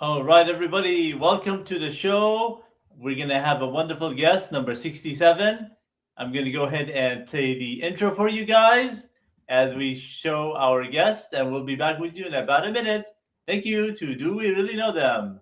All right, everybody, welcome to the show. We're going to have a wonderful guest, number 67. I'm going to go ahead and play the intro for you guys as we show our guest, and we'll be back with you in about a minute. Thank you to Do We Really Know Them?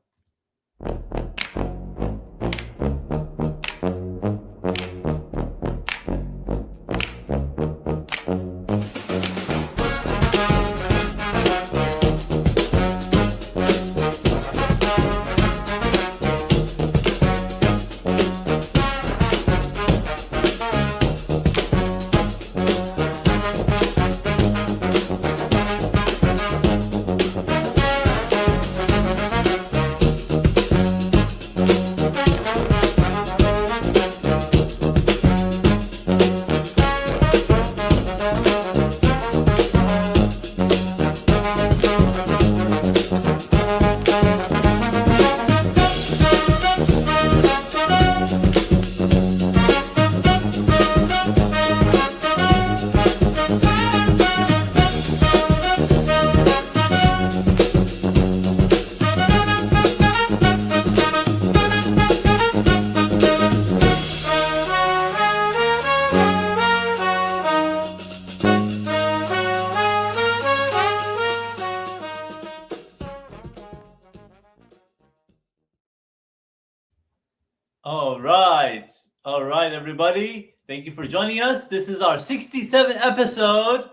All right. All right, everybody. Thank you for joining us. This is our 67th episode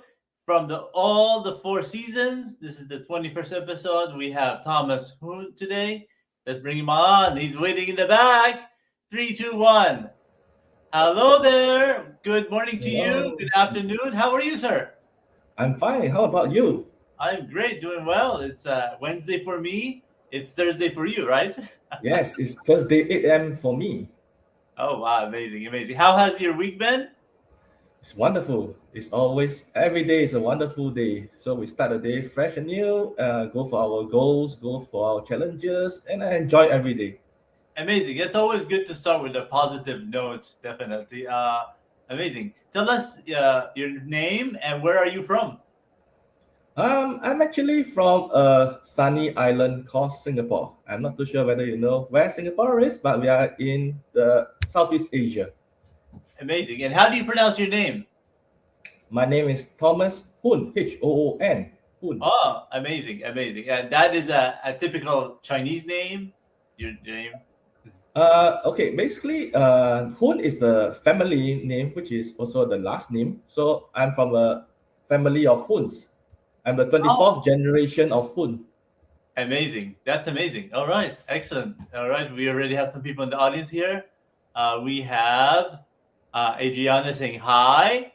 from all the four seasons. This is the 21st episode. We have Thomas Hoon today. Let's bring him on. He's waiting in the back. 3, 2, 1. Hello there. Good morning to you. Hello. Good afternoon. How are you, sir? I'm fine. How about you? I'm great, doing well. It's Wednesday for me. It's Thursday for you, right? Yes, it's Thursday 8 a.m. for me. Oh, wow. Amazing, amazing. How has your week been? It's wonderful. It's always, every day is a wonderful day. So we start the day fresh and new, go for our goals, go for our challenges, and I enjoy every day. Amazing. It's always good to start with a positive note, definitely. Amazing. Tell us your name and where are you from? I'm actually from a sunny island called Singapore. I'm not too sure whether you know where Singapore is, but we are in the Southeast Asia. Amazing. And how do you pronounce your name? My name is Thomas Hoon, Hoon. Hoon. Oh, amazing, amazing. And that is a typical Chinese name, your name. Okay, basically, Hoon is the family name, which is also the last name. So I'm from a family of Hoons. I'm the Oh, 24th generation of Hoon. amazing. That's amazing. All right, excellent. All right, we already have some people in the audience here. We have Adriana saying hi.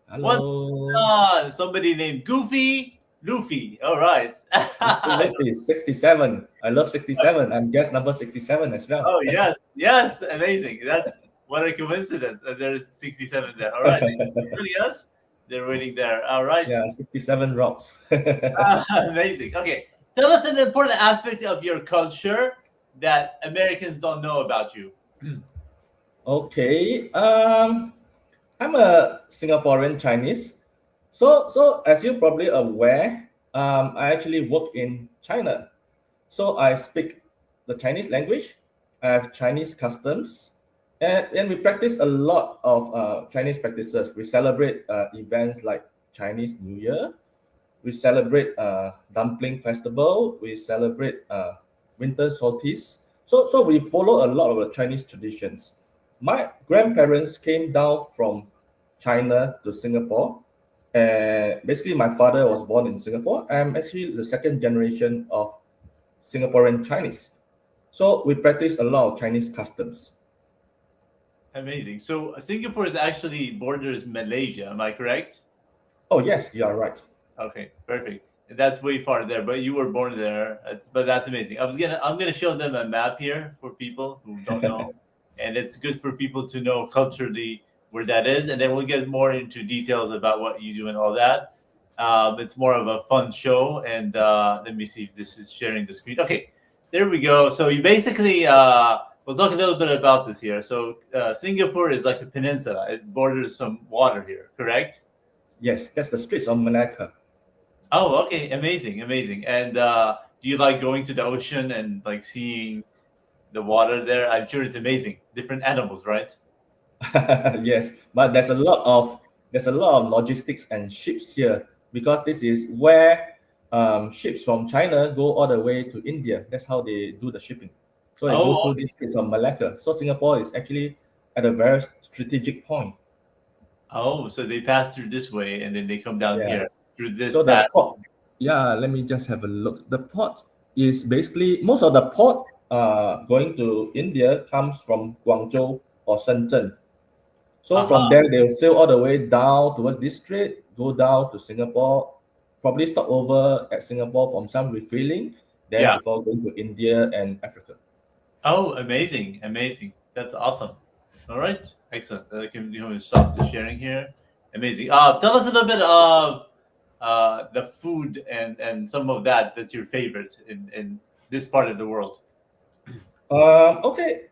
What's Hello. on? Somebody named Goofy Luffy. All right. Goofy Luffy, 67. I love 67. I'm guest number 67 as well. Oh yes, yes, amazing. That's what a coincidence. There's 67 there. All right, thank you for joining us. They're waiting there. All right, Yeah, 67 rocks. amazing. Okay, tell us an important aspect of your culture that Americans don't know about you. Okay. I'm a Singaporean Chinese. So as you're probably aware, I actually work in China. So I speak the Chinese language. I have Chinese customs, and we practice a lot of Chinese practices. We celebrate events like Chinese New Year. We celebrate Dumpling Festival. We celebrate Winter Solstice. So we follow a lot of the Chinese traditions. My grandparents came down from China to Singapore. And basically, my father was born in Singapore. I'm actually the second generation of Singaporean Chinese. So we practice a lot of Chinese customs. Amazing. So Singapore is actually borders Malaysia. Am I correct? Oh, yes, you are right. Okay, perfect. That's way far there, but you were born there. But that's amazing. I'm gonna show them a map here for people who don't know, and it's good for people to know culturally where that is, and then we'll get more into details about what you do and all that. It's more of a fun show, and let me see if this is sharing the screen. Okay, there we go. So you basically we'll talk a little bit about this here. So Singapore is like a peninsula. It borders some water here, correct? Yes, that's the streets of Malacca. Oh, okay, amazing, amazing. And do you like going to the ocean and like seeing the water there? I'm sure it's amazing. Different animals, right? Yes, but there's a lot of logistics and ships here because this is where ships from China go all the way to India. That's how they do the shipping. So it goes Oh, through these Straits of Malacca. So Singapore is actually at a very strategic point. oh, so they pass through this way and then they come down Yeah. here through this So the path. port, yeah, let me just have a look. The port is basically most of the port going to India comes from Guangzhou or Shenzhen. So from Aha. there, they'll sail all the way down towards this strait, go down to Singapore, probably stop over at Singapore from some refilling, then Yeah. before going to India and Africa. Oh, amazing, amazing. That's awesome. All right, excellent. I can stop the sharing here. Amazing. Tell us a little bit of the food and some of that's your favorite in this part of the world. Okay,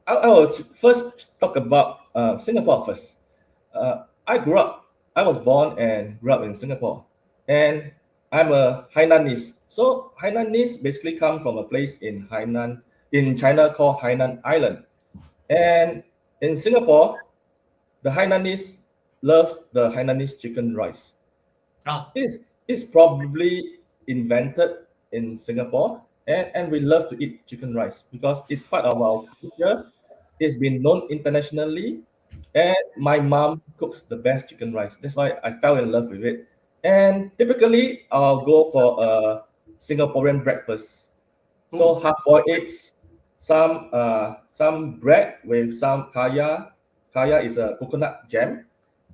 I will first talk about Singapore first. I was born and grew up in Singapore, and I'm a Hainanese. So Hainanese basically come from a place in Hainan, in China called Hainan Island. And in Singapore, the Hainanese loves the Hainanese chicken rice. Ah, It's probably invented in Singapore, and we love to eat chicken rice because it's part of our culture. It's been known internationally, and my mom cooks the best chicken rice. That's why I fell in love with it. And typically, I'll go for a Singaporean breakfast. So ooh, half-boiled eggs, some bread with some kaya. Kaya is a coconut jam,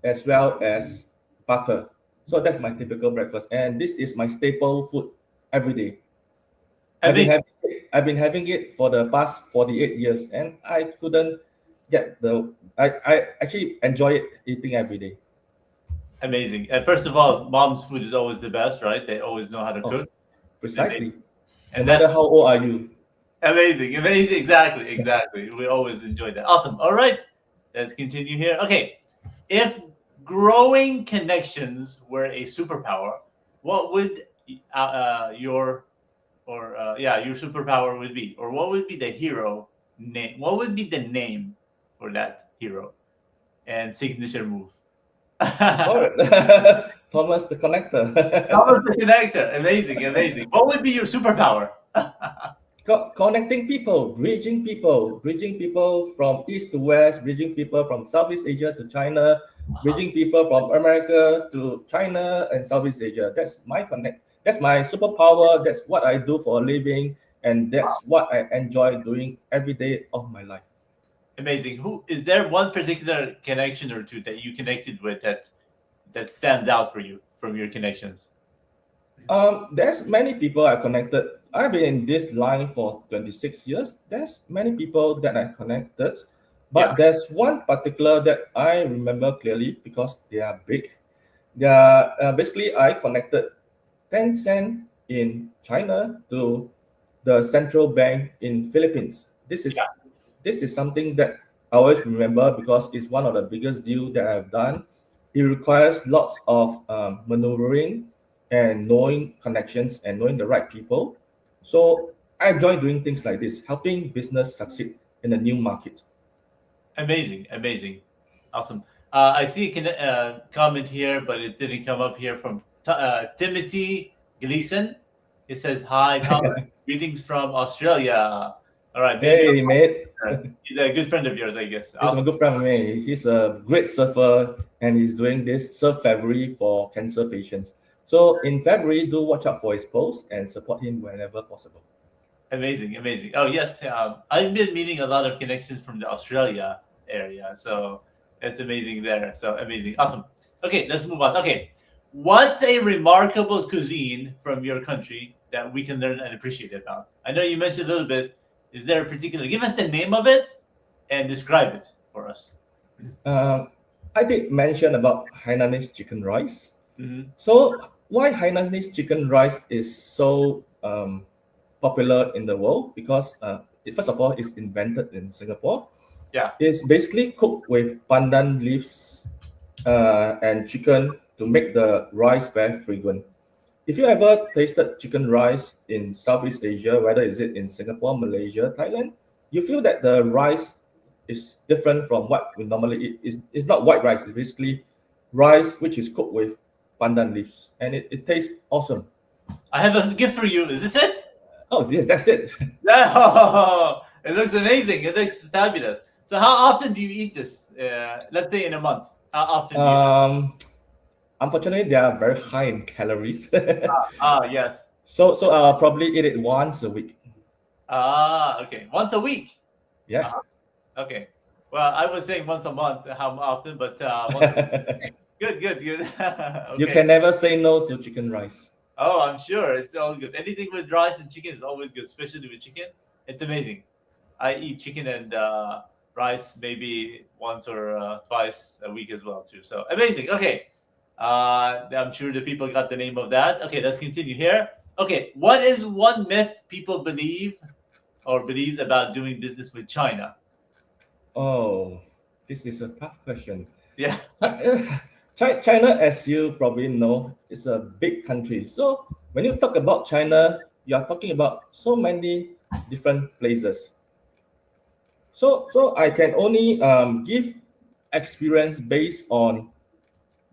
as well as butter. So that's my typical breakfast, and this is my staple food every day. I've been amazing, having I've been having it for the past 48 years, and I couldn't get the. I actually enjoy it eating every day. amazing. And first of all, mom's food is always the best, right? They always know how to Oh, cook. Amazing. precisely. No And matter that how old are you. amazing, amazing. Exactly, exactly. We always enjoy that. Awesome. All right, let's continue here. Okay, if growing connections were a superpower, what would your your superpower would be, or what would be the hero name? What would be the name for that hero and signature move? Thomas Correct. Thomas the connector. the connector. Amazing, amazing. What would be your superpower? Connecting people, bridging people from east to west, bridging people from Southeast Asia to China, bridging people from America to China and Southeast Asia. That's my connect. That's my superpower. That's what I do for a living, and that's what I enjoy doing every day of my life. Amazing. Who is there one particular connection or two that you connected with that stands out for you from your connections? There's many people I connected. I've been in this line for 26 years. There's many people that I connected, Yeah. but there's one particular that I remember clearly because they are big. They are basically I connected Tencent in China to the central bank in Philippines. Yeah. This is something that I always remember because it's one of the biggest deal that I've done. It requires lots of maneuvering and knowing connections and knowing the right people. So I enjoy doing things like this, helping business succeed in a new market. Amazing, amazing, awesome. I see a comment here, but it didn't come up here from Timothy Gleason. It says, "Hi, Thomas. Greetings from Australia." All right, maybe Hey, mate. he's a good friend of yours, I guess. He's a Awesome, good friend of me. He's a great surfer and he's doing this Surf February for cancer patients. So in February, do watch out for his posts and support him whenever possible. amazing, amazing. Oh yes, I've been meeting a lot of connections from the Australia area, so it's amazing there. So amazing, awesome. Okay, let's move on. Okay, what's a remarkable cuisine from your country that we can learn and appreciate about? I know you mentioned a little bit. Is there a particular? Give us the name of it and describe it for us. I did mention about Hainanese chicken rice. Hmm. So why Hainanese chicken rice is so popular in the world? Because first of all, it's invented in Singapore. Yeah. It's basically cooked with pandan leaves and chicken to make the rice very fragrant. if you ever tasted chicken rice in Southeast Asia, whether is it in Singapore, Malaysia, Thailand, you feel that the rice is different from what we normally eat. It's not white rice. It's basically rice which is cooked with pandan leaves, and it tastes awesome. I have a gift for you. Is this it? Oh, yes, that's it. No, it looks amazing. It looks fabulous. So, how often do you eat this? Let's say in a month. How often do you? Unfortunately, they are very high in calories. Yes. So I'll probably eat it once a week. Okay. Once a week. Yeah. Okay. Well, I was saying once a month. How often? But once a week. Good. Okay. You can never say no to chicken rice. Oh, I'm sure it's all good. Anything with rice and chicken is always good, especially with chicken. It's amazing. I eat chicken and rice maybe once or twice a week as well too. So amazing. Okay. I'm sure the people got the name of that. Okay, let's continue here. Okay, what is one myth people believe or believes about doing business with China? Oh, this is a tough question. Yeah. China, as you probably know, is a big country. So when you talk about China, you are talking about so many different places. So I can only give experience based on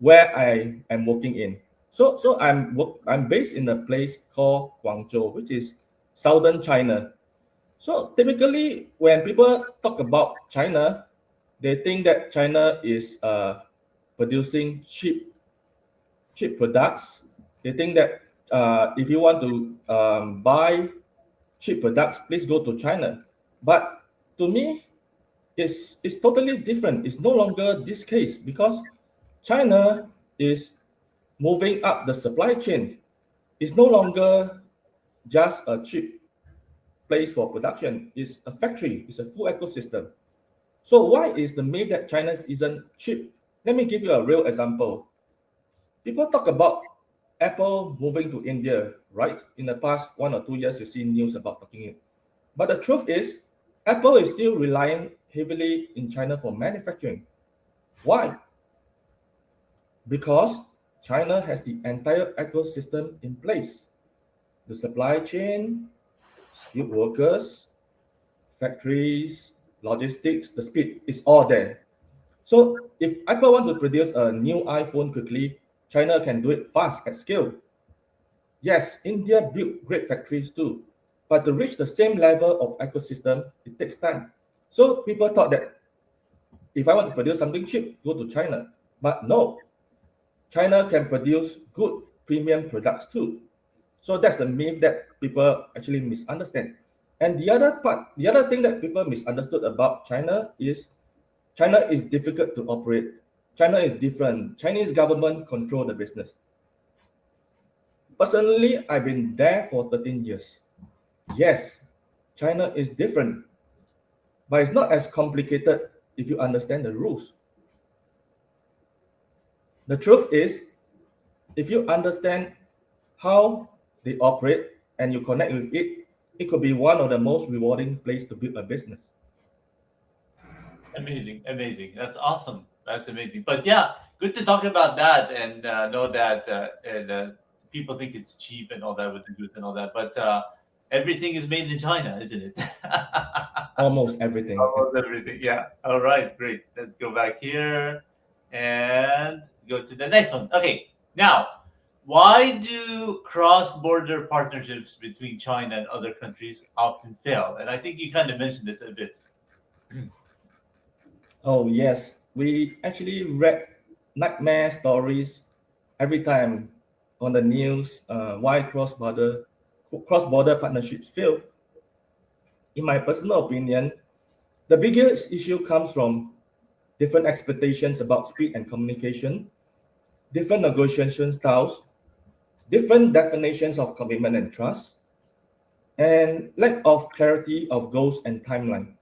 where I am working in. So I'm based in a place called Guangzhou, which is southern China. So typically, when people talk about China, they think that China is producing cheap products. They think that if you want to buy cheap products, please go to China. But to me, it's totally different. It's no longer this case because China is moving up the supply chain. It's no longer just a cheap place for production. It's a factory. It's a full ecosystem. So why is the myth that China isn't cheap? Let me give you a real example. People talk about Apple moving to India, right? In the past 1 or 2 years, you see news about talking it. But the truth is, Apple is still relying heavily in China for manufacturing. Why? Because China has the entire ecosystem in place. The supply chain, skilled workers, factories, logistics, the speed is all there. So if Apple want to produce a new iPhone quickly, China can do it fast at scale. Yes, India built great factories too, but to reach the same level of ecosystem, it takes time. So people thought that if I want to produce something cheap, go to China. But no, China can produce good premium products too. So that's the myth that people actually misunderstand. And the other thing that people misunderstood about China is difficult to operate. China is different. Chinese government control the business. Personally, I've been there for 13 years. Yes, China is different, but it's not as complicated if you understand the rules. The truth is, if you understand how they operate and you connect with it, it could be one of the most rewarding place to build a business. Amazing. That's awesome. That's amazing. But yeah, good to talk about that and know that people think it's cheap and all that with the goods and all that. But everything is made in China, isn't it? Almost everything. Almost everything. Yeah. All right. Great. Let's go back here and go to the next one. Okay. Now, why do cross-border partnerships between China and other countries often fail? And I think you kind of mentioned this a bit. Oh yes, we actually read nightmare stories every time on the news. Why cross border partnerships fail? In my personal opinion, the biggest issue comes from different expectations about speed and communication, different negotiation styles, different definitions of commitment and trust, and lack of clarity of goals and timeline.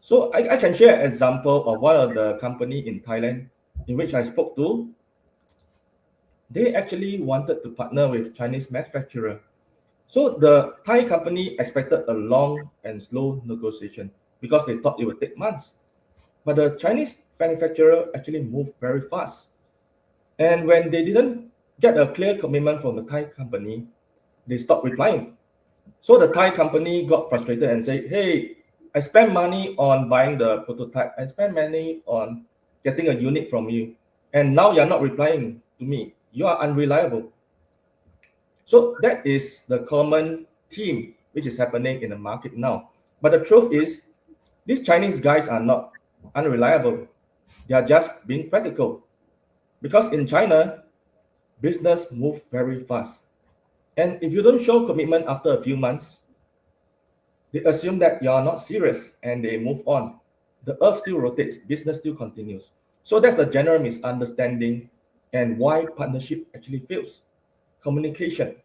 So I can share an example of one of the company in Thailand in which I spoke to. They actually wanted to partner with Chinese manufacturer. So the Thai company expected a long and slow negotiation because they thought it would take months. But the Chinese manufacturer actually moved very fast. And when they didn't get a clear commitment from the Thai company, they stopped replying. So the Thai company got frustrated and said, hey, I spent money on buying the prototype. I spent money on getting a unit from you. And now you're not replying to me. You are unreliable. So that is the common theme which is happening in the market now. But the truth is, these Chinese guys are not unreliable. They are just being practical. Because in China, business moves very fast. And if you don't show commitment after a few months, they assume that you are not serious and they move on. The earth still rotates, business still continues. So that's a general misunderstanding and why partnership actually fails. Communication.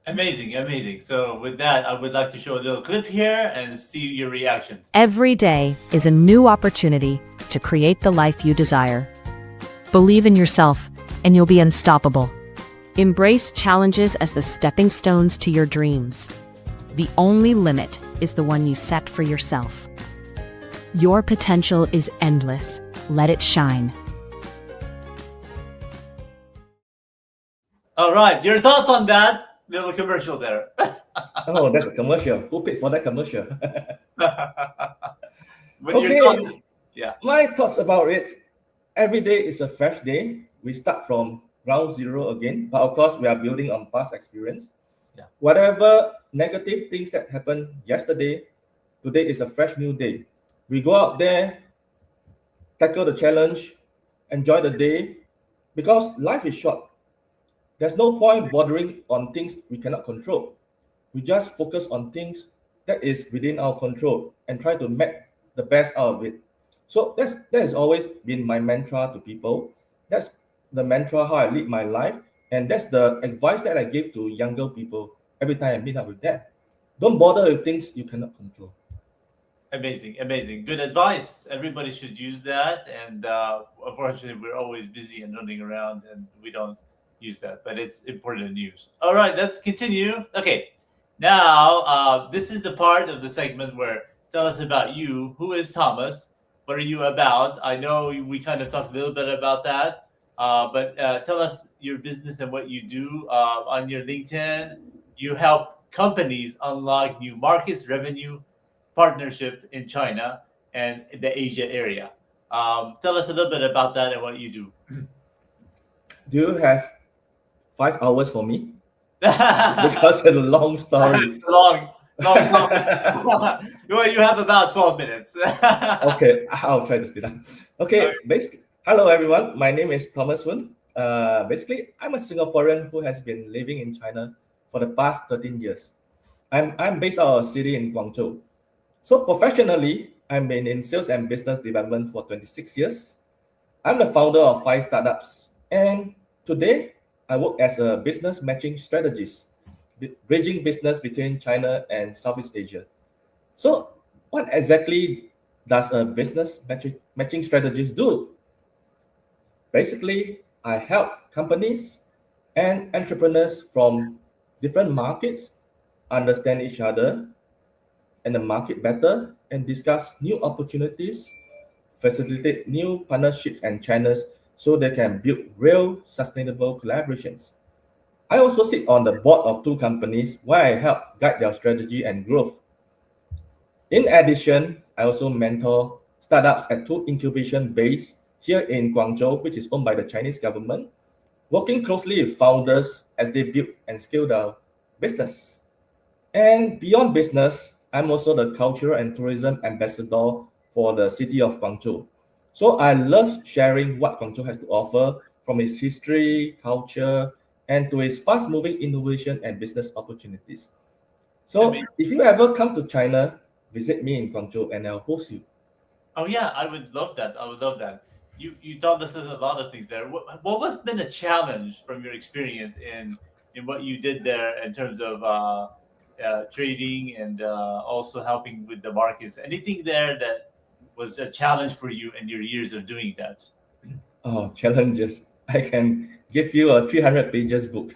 Amazing, amazing. So with that, I would like to show a little clip here and see your reaction. Every day is a new opportunity to create the life you desire. Believe in yourself, and you'll be unstoppable. Embrace challenges as the stepping stones to your dreams. The only limit is the one you set for yourself. Your potential is endless. Let it shine. All right, your thoughts on that little commercial there? Oh, that's a commercial. Who paid for that commercial? But Okay. your thoughts- yeah. My thoughts about it. Every day is a fresh day. We start from ground zero again. But of course, we are building on past experience. Yeah. Whatever negative things that happened yesterday, today is a fresh new day. We go out there, tackle the challenge, enjoy the day, because life is short. There's no point bothering on things we cannot control. We just focus on things that is within our control and try to make the best out of it. So that has always been my mantra to people. That's the mantra how I lead my life, and that's the advice that I give to younger people every time I meet up with them. Don't bother with things you cannot control. Amazing, amazing. Good advice. Everybody should use that. And unfortunately, we're always busy and running around and we don't use that, but it's important news. All right, let's continue. Okay, now this is the part of the segment where tell us about you. Who is Thomas? What are you about? I know we kind of talked a little bit about that, but tell us your business and what you do on your LinkedIn. You help companies unlock new markets, revenue, partnership in China and the Asia area. Tell us a little bit about that and what you do. Do you have 5 hours for me? Because it's a long story. long. Well, you have about 12 minutes. Okay, I'll try to speed up. Okay, basically, hello everyone. My name is Thomas Wun. Basically, I'm a Singaporean who has been living in China for the past 13 years. I'm based out of a city in Guangzhou. So professionally, I've been in sales and business development for 26 years. I'm the founder of 5 startups. And today, I work as a business matching strategist, bridging business between China and Southeast Asia. So what exactly does a business matching strategist do? Basically, I help companies and entrepreneurs from different markets understand each other and the market better and discuss new opportunities, facilitate new partnerships and channels so they can build real sustainable collaborations. I also sit on the board of 2 companies where I help guide their strategy and growth. In addition, I also mentor startups at 2 incubation bases here in Guangzhou, which is owned by the Chinese government, working closely with founders as they build and scale their business. And beyond business, I'm also the cultural and tourism ambassador for the city of Guangzhou. So I love sharing what Guangzhou has to offer from its history, culture, and to its fast-moving innovation and business opportunities. So if you ever come to China, visit me in Guangzhou and I'll host you. Oh yeah, I would love that. I would love that. You taught us a lot of things there. What was been a challenge from your experience in what you did there in terms of trading and also helping with the markets? Anything there that was a challenge for you in your years of doing that? Oh, challenges. I can give you a 300 pages book.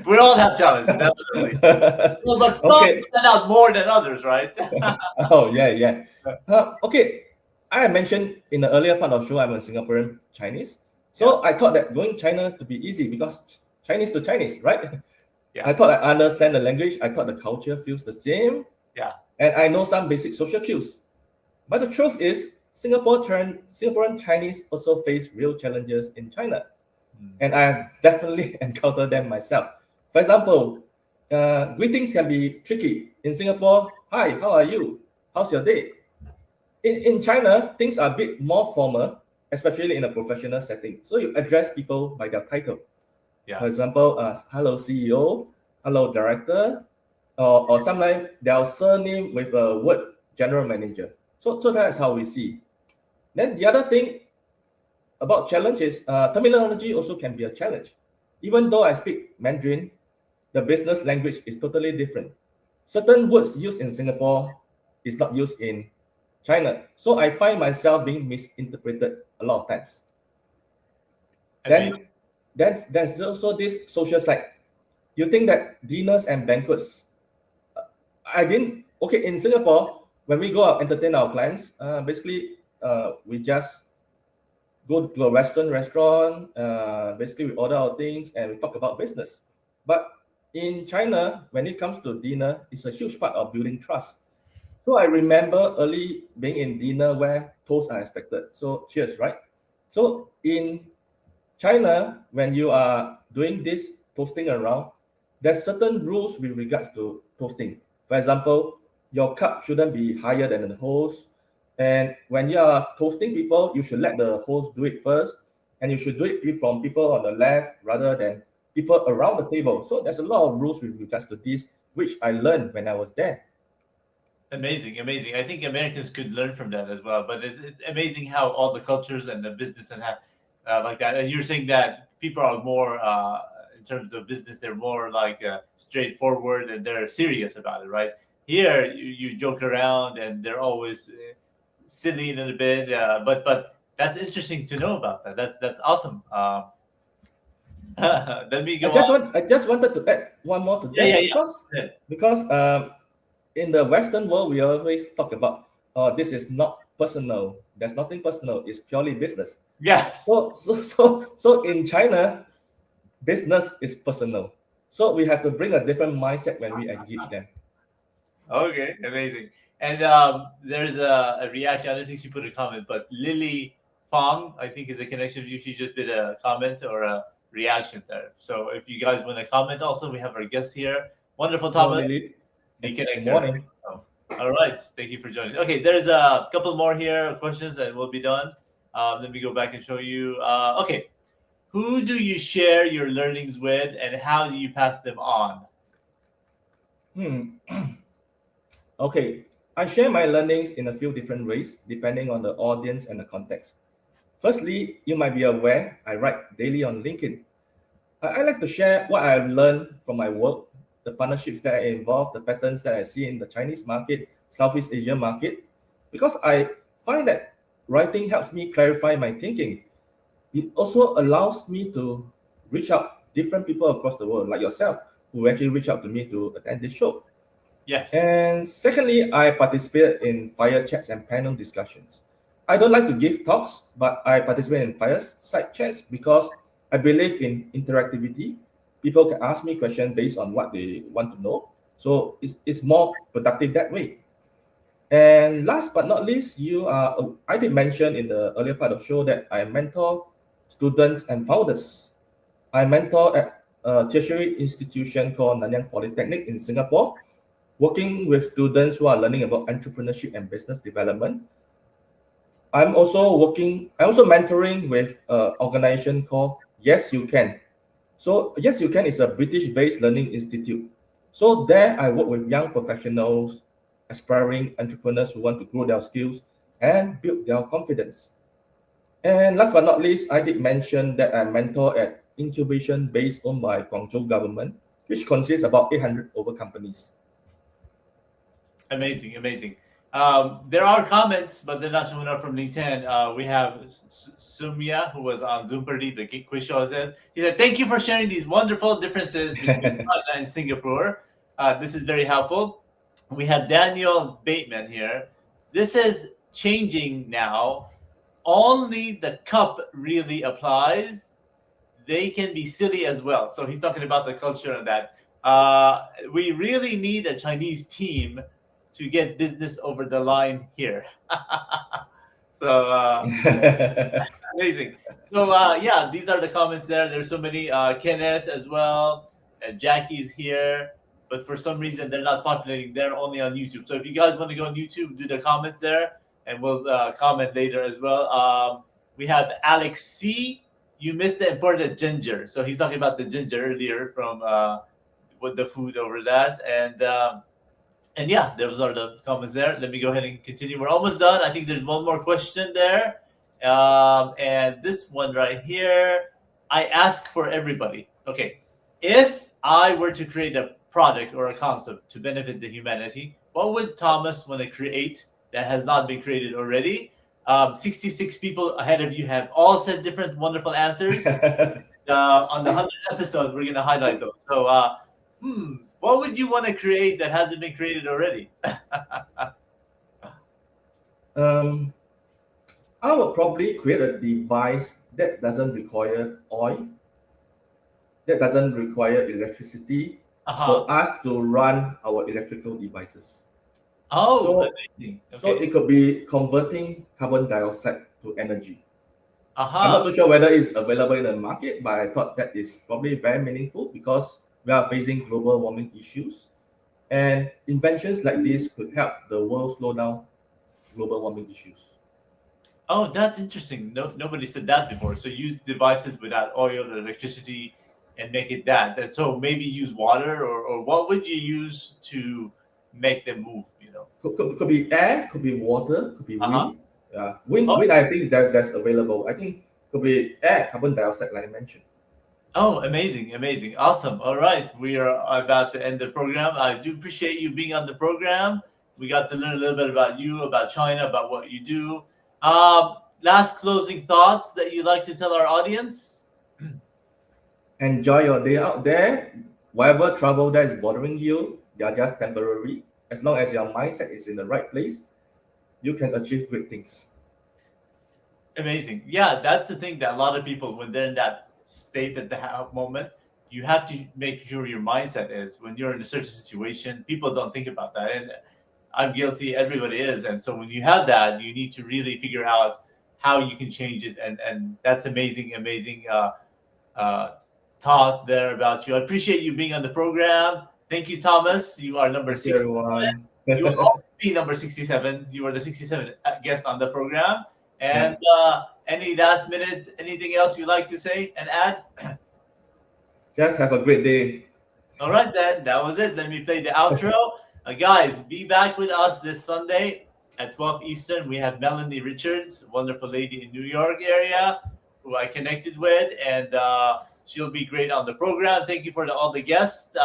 We all have challenges, definitely. Well, but some Okay. stand out more than others, right? Oh, yeah. Okay, I mentioned in the earlier part of the show, I'm a Singaporean Chinese. So I thought that going China to be easy because Chinese to Chinese, right? Yeah. I thought I understand the language. I thought the culture feels the same. Yeah. And I know some basic social cues. But the truth is, Singaporean Chinese also face real challenges in China. And I have definitely encountered them myself. For example, greetings can be tricky. In Singapore, hi, how are you? How's your day? In China, things are a bit more formal, especially in a professional setting. So you address people by their title. Yeah. For example, hello CEO, hello director, or sometimes their surname with a word general manager. So that's how we see. Then the other thing about challenge is terminology also can be a challenge. Even though I speak Mandarin, the business language is totally different. Certain words used in Singapore is not used in China. So I find myself being misinterpreted a lot of times. Then there's also this social side. You think that dinners and banquets, in Singapore, when we go out entertain our clients, basically we just go to a Western restaurant, basically we order our things and we talk about business. But in China, when it comes to dinner, it's a huge part of building trust. So I remember early being in dinner where toasts are expected. So cheers, right? So in China, when you are doing this toasting around, there's certain rules with regards to toasting. For example, your cup shouldn't be higher than the host. And when you are toasting people, you should let the host do it first. And you should do it from people on the left rather than people around the table. So there's a lot of rules with regards to this, which I learned when I was there. Amazing. I think Americans could learn from that as well. But it's amazing how all the cultures and the business and have like that. And you're saying that people are more, in terms of business, they're more like straightforward and they're serious about it, right? Here, you joke around and they're always silly in a bit. But that's interesting to know about that. That's awesome. Let me go. I just wanted to add one more to that because in the Western world, we always talk about, this is not personal. There's nothing personal. It's purely business. Yes. So in China, business is personal. So we have to bring a different mindset when we engage them. Okay, amazing. And there's a reaction. I don't think she put a comment, but Lily Fong, I think, is a connection with you. She just did a comment or a reaction there. So if you guys want to comment, also we have our guests here. Wonderful, Thomas. Good morning. All right, thank you for joining. Okay, there's a couple more here questions, and we'll be done. Let me go back and show you. Okay, who do you share your learnings with, and how do you pass them on? Okay, I share my learnings in a few different ways, depending on the audience and the context. Firstly, you might be aware I write daily on LinkedIn. I like to share what I've learned from my work, the partnerships that I involve, the patterns that I see in the Chinese market, Southeast Asian market, because I find that writing helps me clarify my thinking. It also allows me to reach out different people across the world, like yourself, who actually reach out to me to attend this show. Yes. And secondly, I participate in fire chats and panel discussions. I don't like to give talks, but I participate in fireside chats because I believe in interactivity. People can ask me questions based on what they want to know. So it's more productive that way. And last but not least, I did mention in the earlier part of the show that I mentor students and founders. I mentor at a tertiary institution called Nanyang Polytechnic in Singapore, working with students who are learning about entrepreneurship and business development. I'm also mentoring with an organization called Yes You Can. So Yes You Can is a British-based learning institute. So there I work with young professionals, aspiring entrepreneurs who want to grow their skills and build their confidence. And last but not least, I did mention that I mentor at incubation based owned by Guangzhou government, which consists about 800 over companies. Amazing. There are comments, but they're not showing up from LinkedIn. We have Sumya, who was on Zoom Party, the quiz show. He said, "Thank you for sharing these wonderful differences between China and Singapore. This is very helpful." We have Daniel Bateman here. This is changing now. only the cup really applies. They can be silly as well. So he's talking about the culture and that. We really need a Chinese team to get business over the line here. So amazing. So yeah, these are the comments there. There's so many. Kenneth as well. Jackie's here, but for some reason they're not populating. They're only on YouTube. So if you guys want to go on YouTube, do the comments there, and we'll comment later as well. We have Alex C. You missed the important ginger. So he's talking about the ginger earlier from with the food over that, and yeah, those are the comments there. Let me go ahead and continue. We're almost done. I think there's one more question there. And this one right here, I ask for everybody. Okay, if I were to create a product or a concept to benefit the humanity, what would Thomas want to create that has not been created already? 66 people ahead of you have all said different wonderful answers. On the 100th episode, we're going to highlight those. So, what would you want to create that hasn't been created already? I would probably create a device that doesn't require oil, that doesn't require electricity for us to run our electrical devices. Oh, amazing. So it could be converting carbon dioxide to energy. I'm Uh-huh. not too sure whether it's available in the market, but I thought that is probably very meaningful because we are facing global warming issues. And inventions like this could help the world slow down global warming issues. Oh, that's interesting. Nobody said that before. So use devices without oil or electricity and make it that. And so maybe use water or what would you use to make them move, you know? Could be air, could be water, could be Uh-huh. wind. Wind, Oh. wind I think that's available. I think could be air, carbon dioxide, like I mentioned. Oh, amazing, amazing. Awesome. All right. We are about to end the program. I do appreciate you being on the program. We got to learn a little bit about you, about China, about what you do. Last closing thoughts that you'd like to tell our audience? Enjoy your day out there. Whatever trouble that is bothering you, they are just temporary. As long as your mindset is in the right place, you can achieve great things. Amazing. Yeah, that's the thing that a lot of people, when they're in that state at the moment, you have to make sure your mindset is when you're in a certain situation. People don't think about that, and I'm guilty. Everybody is, and so when you have that, you need to really figure out how you can change it, and that's amazing, amazing thought there about you. I appreciate you being on the program. Thank you, Thomas. You are number Thank you, 6. everyone. You will always be number 67. You are the 67th guest on the program. And any last minute, anything else you'd like to say and add? Just have a great day. All right, then. That was it. Let me play the outro. Guys, be back with us this Sunday at 12 Eastern. We have Melanie Richards, a wonderful lady in New York area who I connected with, and she'll be great on the program. Thank you for all the guests.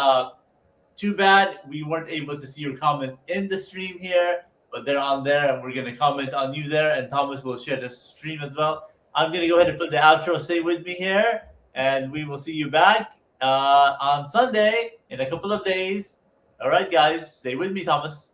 Too bad we weren't able to see your comments in the stream here, but they're on there, and we're going to comment on you there, and Thomas will share the stream as well. I'm going to go ahead and put the outro. Stay with me here, and we will see you back on Sunday in a couple of days. All right, guys, stay with me, Thomas.